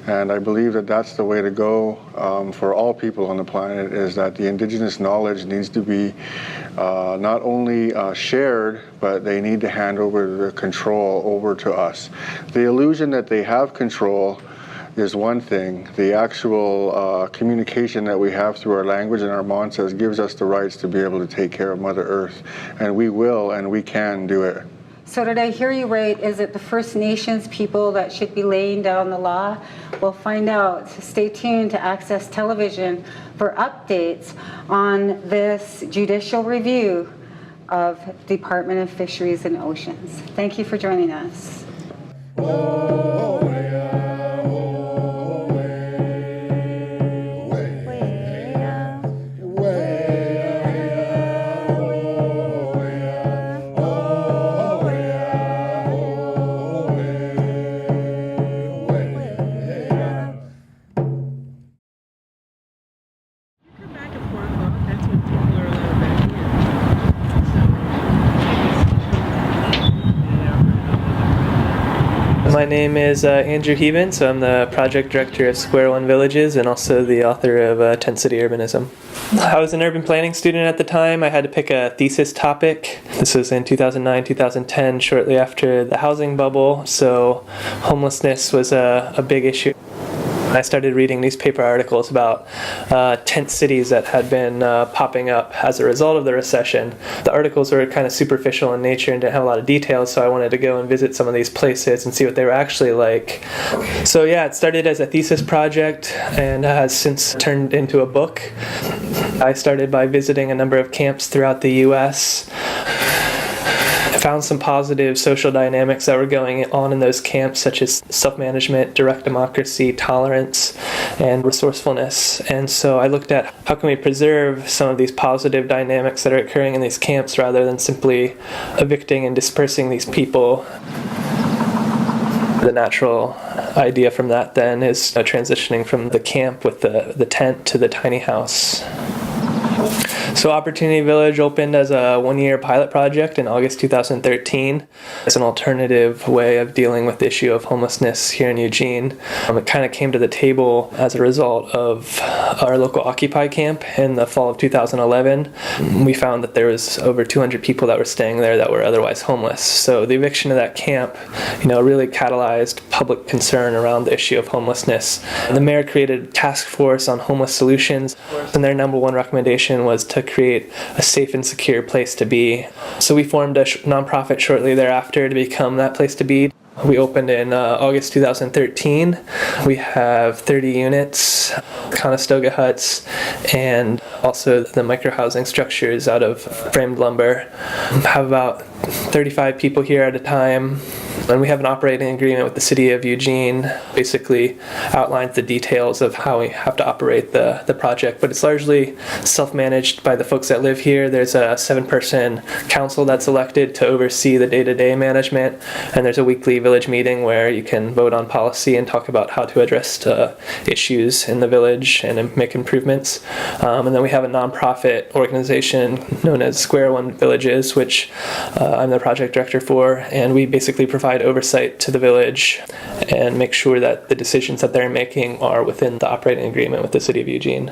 And I believe that that's the way to go for all people on the planet, is that the indigenous knowledge needs to be not only shared, but they need to hand over the control over to us. The illusion that they have control is one thing. The actual communication that we have through our language and our mantras gives us the rights to be able to take care of Mother Earth. And we will and we can do it. So did I hear you right? Is it the First Nations people that should be laying down the law? We'll find out. Stay tuned to Access Television for updates on this judicial review of Department of Fisheries and Oceans. Thank you for joining us. My name is Andrew Heaven, so I'm the project director of Square One Villages and also the author of Tent City Urbanism. I was an urban planning student at the time. I had to pick a thesis topic. This was in 2009, 2010, shortly after the housing bubble, so homelessness was a big issue. I started reading newspaper articles about tent cities that had been popping up as a result of the recession. The articles were kind of superficial in nature and didn't have a lot of details, so I wanted to go and visit some of these places and see what they were actually like. So yeah, it started as a thesis project and has since turned into a book. I started by visiting a number of camps throughout the U.S. Found some positive social dynamics that were going on in those camps, such as self-management, direct democracy, tolerance, and resourcefulness. And so I looked at how can we preserve some of these positive dynamics that are occurring in these camps rather than simply evicting and dispersing these people. The natural idea from that then is transitioning from the camp with the tent to the tiny house. So Opportunity Village opened as a one-year pilot project in August 2013 as an alternative way of dealing with the issue of homelessness here in Eugene. It kind of came to the table as a result of our local Occupy camp in the fall of 2011. We found that there was over 200 people that were staying there that were otherwise homeless. So the eviction of that camp, really catalyzed public concern around the issue of homelessness. The mayor created a task force on homeless solutions, and their number one recommendation was to create a safe and secure place to be. So we formed a nonprofit shortly thereafter to become that place to be. We opened in August 2013. We have 30 units, Conestoga huts, and also the micro-housing structures out of framed lumber. We have about 35 people here at a time. And we have an operating agreement with the city of Eugene, basically outlines the details of how we have to operate the project, but it's largely self-managed by the folks that live here. There's a 7-person council that's elected to oversee the day-to-day management, and there's a weekly village meeting where you can vote on policy and talk about how to address issues in the village and make improvements. And then we have a nonprofit organization known as Square One Villages, which I'm the project director for, and we basically provide oversight to the village and make sure that the decisions that they're making are within the operating agreement with the city of Eugene.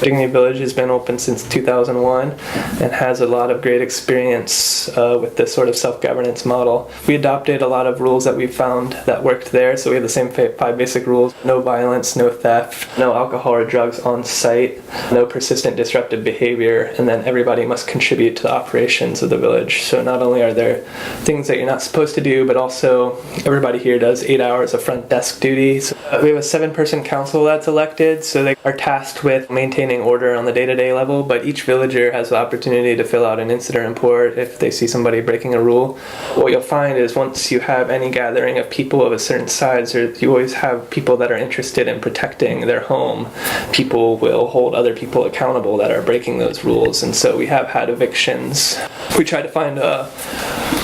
Dignity Village has been open since 2001 and has a lot of great experience with this sort of self-governance model. We adopted a lot of rules that we found that worked there, so we have the same 5 basic rules: no violence, no theft, no alcohol or drugs on site, no persistent disruptive behavior, and then everybody must contribute to the operations of the village. So not only are there things that you're not supposed to do, but also everybody here does 8 hours of front desk duty. So we have a 7-person council that's elected, so they are tasked with maintaining order on the day-to-day level, but each villager has the opportunity to fill out an incident report if they see somebody breaking a rule. What you'll find is once you have any gathering of people of a certain size, or you always have people that are interested in protecting their home, people will hold other people accountable that are breaking those rules. And so we have had evictions. We try to find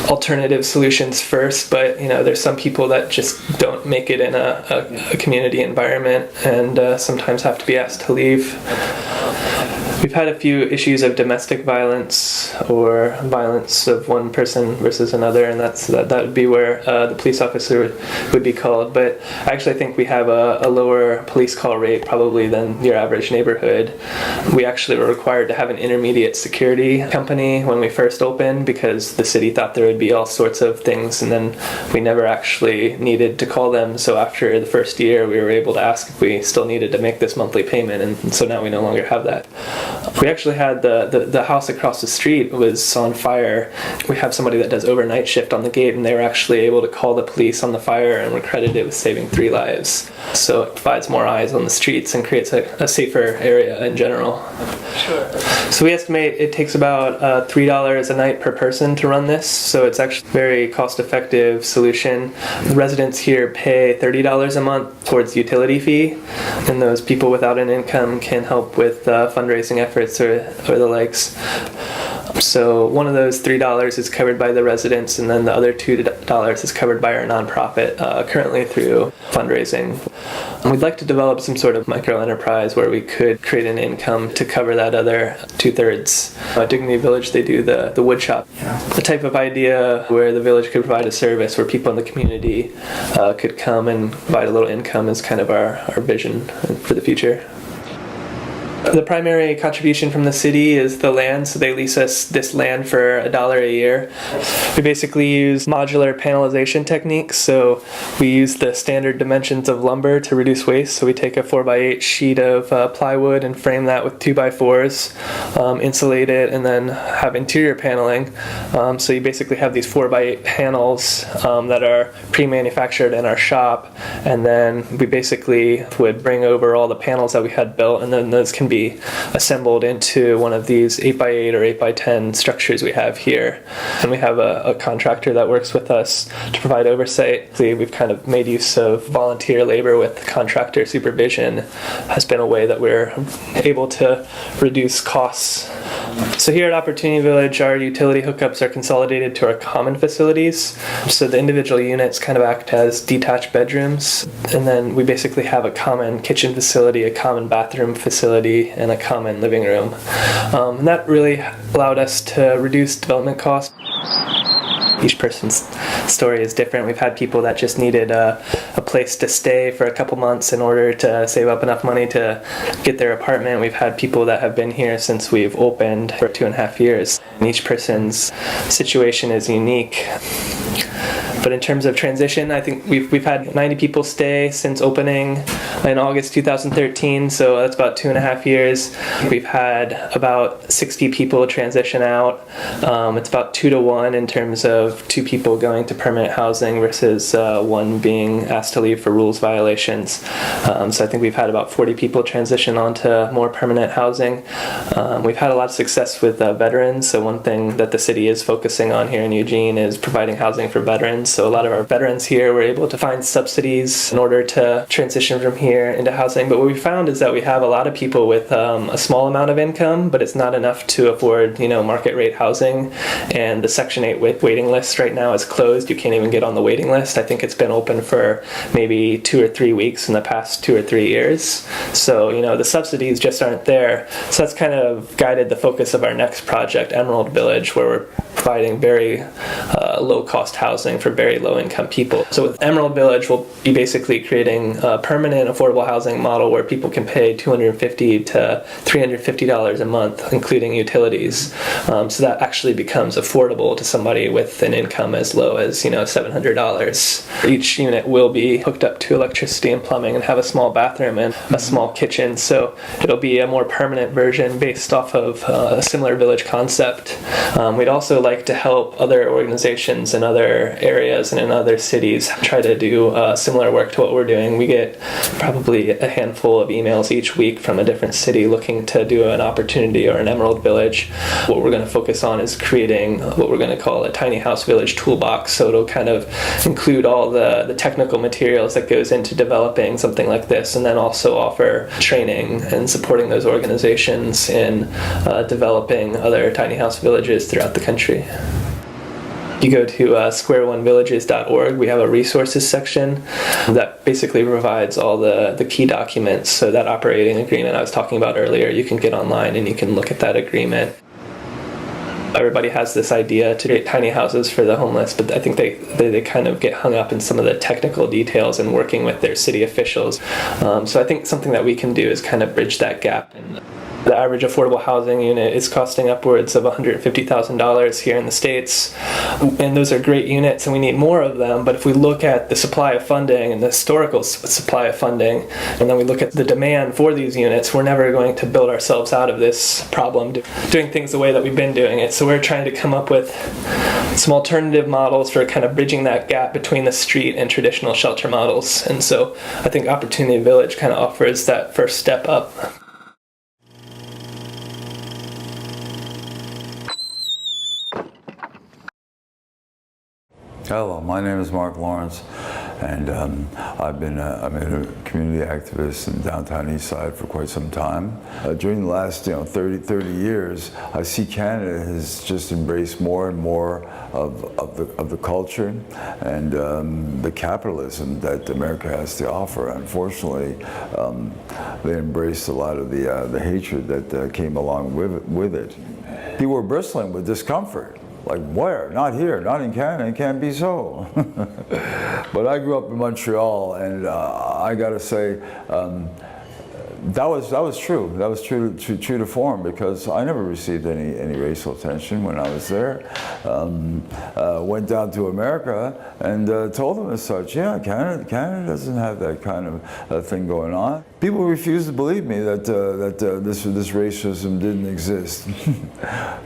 alternative solutions first, but there's some people that just don't make it in a community environment and sometimes have to be asked to leave. We've had a few issues of domestic violence or violence of one person versus another, and that would be where the police officer would be called. But I actually think we have a lower police call rate probably than your average neighborhood. We actually were required to have an intermediate security company when we first opened because the city thought there would be all sorts of things, and then we never actually needed to call them. So after the first year, we were able to ask if we still needed to make this monthly payment, and so now we no longer have that. We actually had the house across the street was on fire. We have somebody that does overnight shift on the gate, and they were actually able to call the police on the fire and were credited with saving 3 lives. So it provides more eyes on the streets and creates a safer area in general. Sure. So we estimate it takes about $3 a night per person to run this, so it's actually a very cost-effective solution. The residents here pay $30 a month towards the utility fee, and those people without an income can help with fundraising efforts or the likes. So one of those $3 is covered by the residents, and then the other $2 is covered by our nonprofit, currently through fundraising. We'd like to develop some sort of micro-enterprise where we could create an income to cover that other 2/3. At Dignity Village, they do the wood shop. The type of idea where the village could provide a service where people in the community could come and provide a little income is kind of our vision for the future. The primary contribution from the city is the land, so they lease us this land for $1 a year. We basically use modular panelization techniques, so we use the standard dimensions of lumber to reduce waste. So we take a 4x8 sheet of plywood and frame that with 2x4s, insulate it, and then have interior paneling. So you basically have these 4x8 panels that are pre-manufactured in our shop, and then we basically would bring over all the panels that we had built, and then those can be assembled into one of these 8x8 or 8x10 structures we have here. And we have a contractor that works with us to provide oversight. We've kind of made use of volunteer labor with contractor supervision. Has been a way that we're able to reduce costs. So here at Opportunity Village, our utility hookups are consolidated to our common facilities. So the individual units kind of act as detached bedrooms. And then we basically have a common kitchen facility, a common bathroom facility, and a common living room. And that really allowed us to reduce development costs. Each person's story is different. We've had people that just needed a place to stay for a couple months in order to save up enough money to get their apartment. We've had people that have been here since we've opened for 2.5 years. And each person's situation is unique. But in terms of transition, I think we've had 90 people stay since opening in August 2013, so that's about 2.5 years. We've had about 60 people transition out. It's about 2 to 1 in terms of 2 people going to permanent housing versus 1 being asked to leave for rules violations. So I think we've had about 40 people transition onto more permanent housing. We've had a lot of success with veterans, so one thing that the city is focusing on here in Eugene is providing housing for veterans. So a lot of our veterans here were able to find subsidies in order to transition from here into housing. But what we found is that we have a lot of people with a small amount of income, but it's not enough to afford, market rate housing. And the Section 8 waiting list right now is closed. You can't even get on the waiting list. I think it's been open for maybe 2 or 3 weeks in the past 2 or 3 years. So, the subsidies just aren't there. So that's kind of guided the focus of our next project, Emerald Village, where we're providing very low-cost housing for very low-income people. So with Emerald Village, we'll be basically creating a permanent affordable housing model where people can pay $250 to $350 a month, including utilities. So that actually becomes affordable to somebody with an income as low as $700. Each unit will be hooked up to electricity and plumbing and have a small bathroom and a small kitchen. So it'll be a more permanent version based off of a similar village concept. We'd also like to help other organizations in other areas and in other cities try to do similar work to what we're doing. We get probably a handful of emails each week from a different city looking to do an opportunity or an Emerald Village. What we're going to focus on is creating what we're going to call a tiny house village toolbox. So it'll kind of include all the technical materials that goes into developing something like this, and then also offer training and supporting those organizations in developing other tiny house villages throughout the country. You go to squareonevillages.org, we have a resources section that basically provides all the key documents. So that operating agreement I was talking about earlier, you can get online and you can look at that agreement. Everybody has this idea to create tiny houses for the homeless, but I think they kind of get hung up in some of the technical details and working with their city officials. So I think something that we can do is kind of bridge that gap. The average affordable housing unit is costing upwards of $150,000 here in the States. And those are great units and we need more of them. But if we look at the supply of funding and the historical supply of funding, and then we look at the demand for these units, we're never going to build ourselves out of this problem doing things the way that we've been doing it. So we're trying to come up with some alternative models for kind of bridging that gap between the street and traditional shelter models. And so I think Opportunity Village kind of offers that first step up. Hello, my name is Mark Lawrence, And I've been a community activist in downtown Eastside for quite some time. During the last 30 years, I see Canada has just embraced more and more of the culture and the capitalism that America has to offer. Unfortunately, they embraced a lot of the hatred that came along with it. People were bristling with discomfort. Like, where? Not here, not in Canada, it can't be so. But I grew up in Montreal, and I gotta say, that was true. That was true to form, because I never received any racial attention when I was there. Went down to America and told them as such. Yeah, Canada doesn't have that kind of thing going on. People refused to believe me that this racism didn't exist.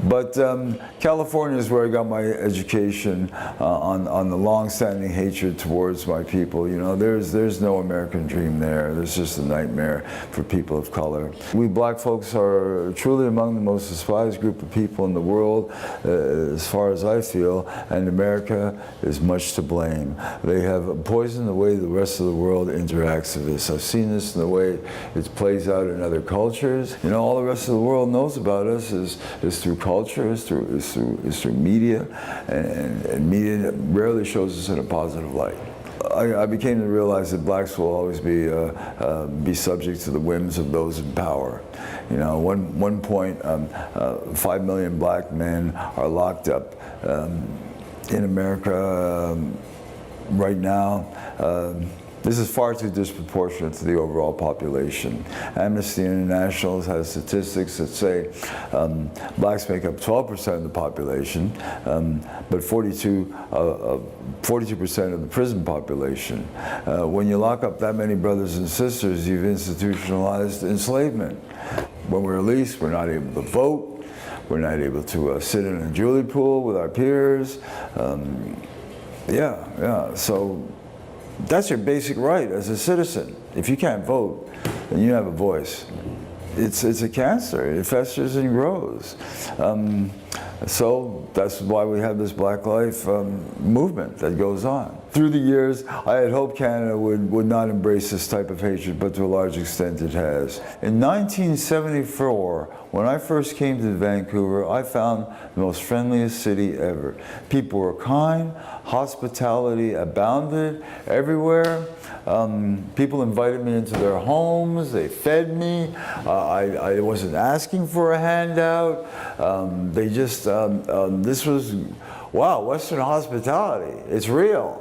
But California is where I got my education on the long-standing hatred towards my people. You know, there's no American dream there. There's just a nightmare for people of color. We black folks are truly among the most despised group of people in the world, as far as I feel, and America is much to blame. They have poisoned the way the rest of the world interacts with us. I've seen this in the way it plays out in other cultures. You know, all the rest of the world knows about us is through culture, is through media, and media rarely shows us in a positive light. I became to realize that blacks will always be subject to the whims of those in power. You know, one point, 5 million black men are locked up in America right now. This is far too disproportionate to the overall population. Amnesty International has statistics that say blacks make up 12% of the population, but 42% of the prison population. When you lock up that many brothers and sisters, you've institutionalized enslavement. When we're released, we're not able to vote. We're not able to sit in a julie pool with our peers. So that's your basic right as a citizen. If you can't vote, then you have a voice. It's a cancer. It festers and grows. So that's why we have this Black Life movement that goes on. Through the years, I had hoped Canada would not embrace this type of hatred, but to a large extent it has. In 1974, when I first came to Vancouver, I found the most friendliest city ever. People were kind, hospitality abounded everywhere. People invited me into their homes, they fed me. I wasn't asking for a handout. They just, this was, wow, Western hospitality, it's real.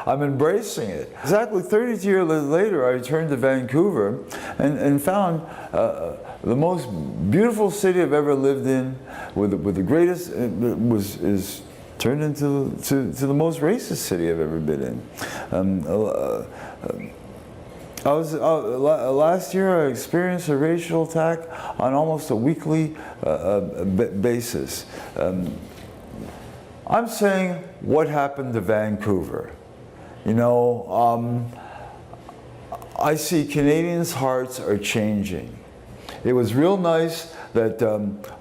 I'm embracing it. Exactly 32 years later, I returned to Vancouver and found the most beautiful city I've ever lived in, with the greatest, is turned into the most racist city I've ever been in. Last year I experienced a racial attack on almost a weekly basis. I'm saying, what happened to Vancouver? You know, I see Canadians' hearts are changing. It was real nice that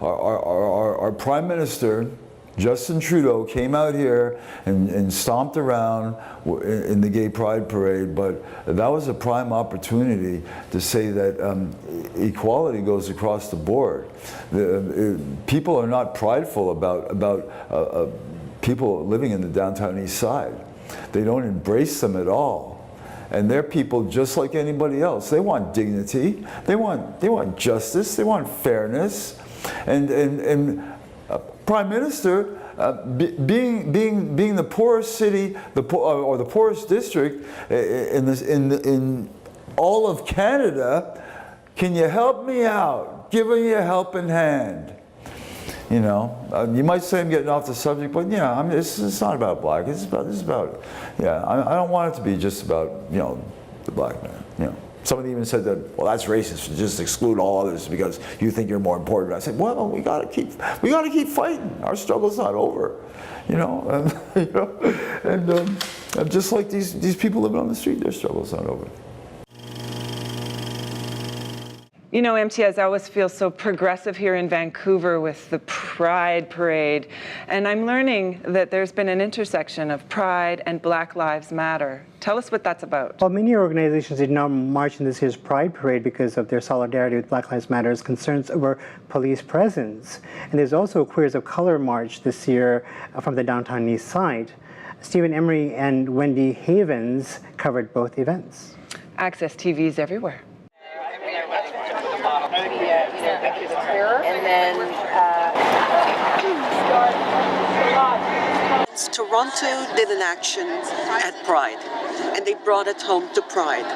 our Prime Minister, Justin Trudeau, came out here and stomped around in the Gay Pride Parade, but that was a prime opportunity to say that equality goes across the board. People are not prideful about people living in the downtown east side. They don't embrace them at all. And they're people just like anybody else. They want dignity, they want justice, they want fairness. And Prime Minister, being the poorest city, or the poorest district in all of Canada, can you help me out? Give me a helping hand. You know, you might say I'm getting off the subject, but yeah, it's not about black. It's about yeah. I don't want it to be just about, you know, the black man. You know, somebody even said that, well, that's racist to just exclude all others because you think you're more important. I said, well, we gotta keep fighting. Our struggle's not over. You know, and just like these people living on the street, their struggle's not over. You know, MTIAZ always feels so progressive here in Vancouver with the Pride Parade. And I'm learning that there's been an intersection of Pride and Black Lives Matter. Tell us what that's about. Well, many organizations did not march in this year's Pride Parade because of their solidarity with Black Lives Matter's concerns over police presence. And there's also a Queers of Color march this year from the downtown east side. Stephen Emery and Wendy Havens covered both events. Access TVs everywhere. And then Toronto did an action at Pride, and they brought it home to Pride.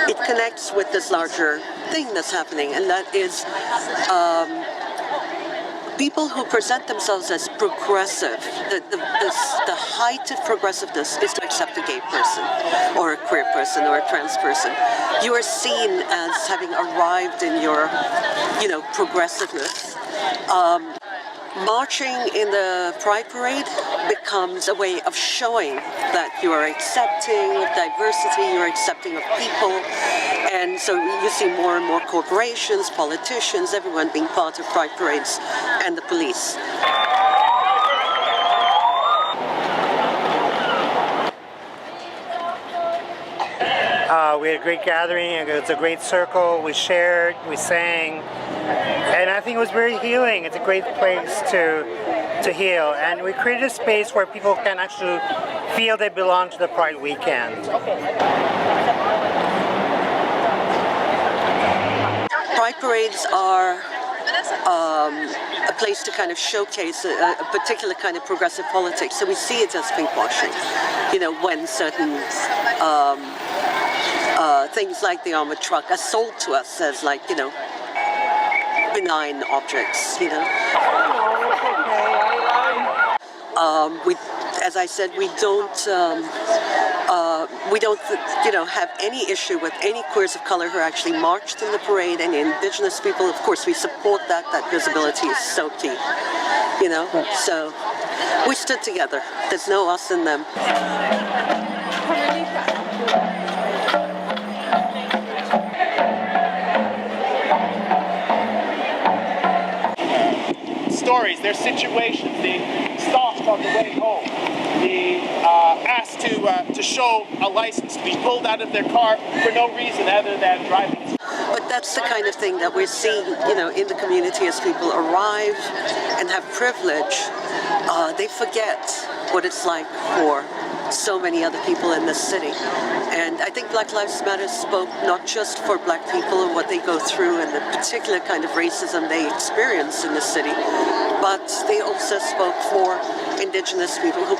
It connects with this larger thing that's happening, and that is people who present themselves as progressive. The height of progressiveness is to accept a gay person, or a queer person, or a trans person. You are seen as having arrived in your, progressiveness. Marching in the Pride Parade becomes a way of showing that you are accepting of diversity, you're accepting of people, and so you see more and more corporations, politicians, everyone being part of Pride Parades, and the police. We had a great gathering, it was a great circle, we shared, we sang, and I think it was very healing. It's a great place to heal, and we created a space where people can actually feel they belong to the Pride weekend. Pride parades are a place to kind of showcase a particular kind of progressive politics, so we see it as pinkwashing, when certain things like the armored truck are sold to us as benign objects, As I said, we don't have any issue with any queers of color who actually marched in the parade, and Indigenous people, of course, we support that. That visibility is so key, So we stood together. There's no us and them. Stories, their situations, they stopped on the way home. They asked to show a license to be pulled out of their car for no reason other than driving. But that's the kind of thing that we're seeing, in the community as people arrive and have privilege. They forget what it's like for so many other people in this city. And I think Black Lives Matter spoke not just for Black people and what they go through and the particular kind of racism they experience in the city, but they also spoke for Indigenous people who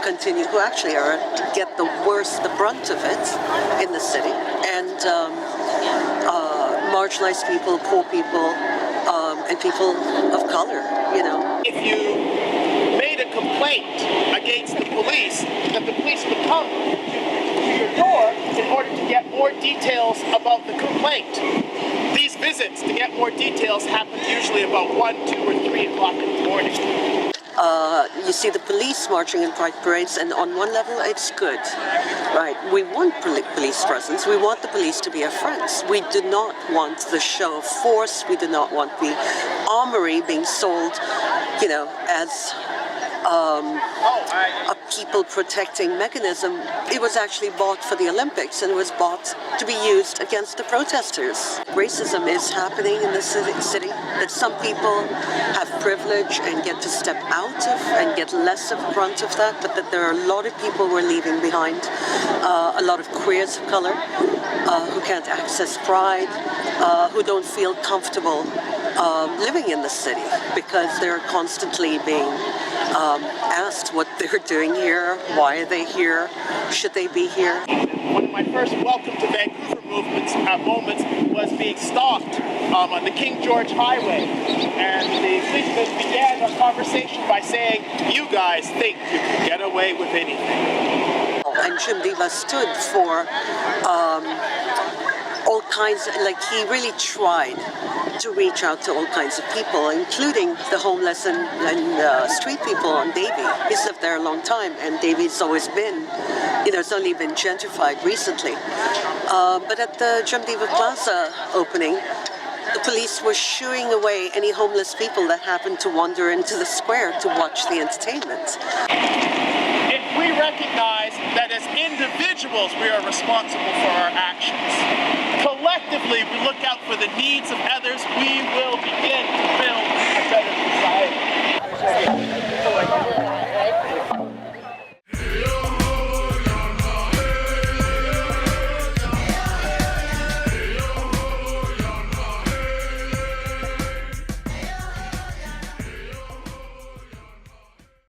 actually get the brunt of it in the city, and marginalized people, poor people, and people of color, If you made a complaint against the police, that the police would come to your door in order to get more details about the complaint. These visits to get more details happen usually about 1, 2, or 3 o'clock in the morning. You see the police marching in Pride parades, and on one level it's good, right? We want police presence. We want the police to be our friends. We do not want the show of force. We do not want the armory being sold, as a people protecting mechanism. It was actually bought for the Olympics, and it was bought to be used against the protesters. Racism is happening in the city, that some people have privilege and get to step out of and get less of a brunt of that, but that there are a lot of people we're leaving behind, a lot of queers of color who can't access Pride, who don't feel comfortable living in the city because they're constantly being asked what they're doing here, why are they here, should they be here. One of my first welcome to Vancouver moments was being stopped on the King George Highway, and the policeman began our conversation by saying, "You guys think you can get away with anything." And Jim Diva stood for all kinds, he really tried to reach out to all kinds of people, including the homeless and street people on Davie. He's lived there a long time, and Davie's always been, it's only been gentrified recently. But at the Jim Diva Plaza opening, the the police were shooing away any homeless people that happened to wander into the square to watch the entertainment. If we recognize that as individuals we are responsible for our actions, collectively we look out for the needs of others, we will begin to build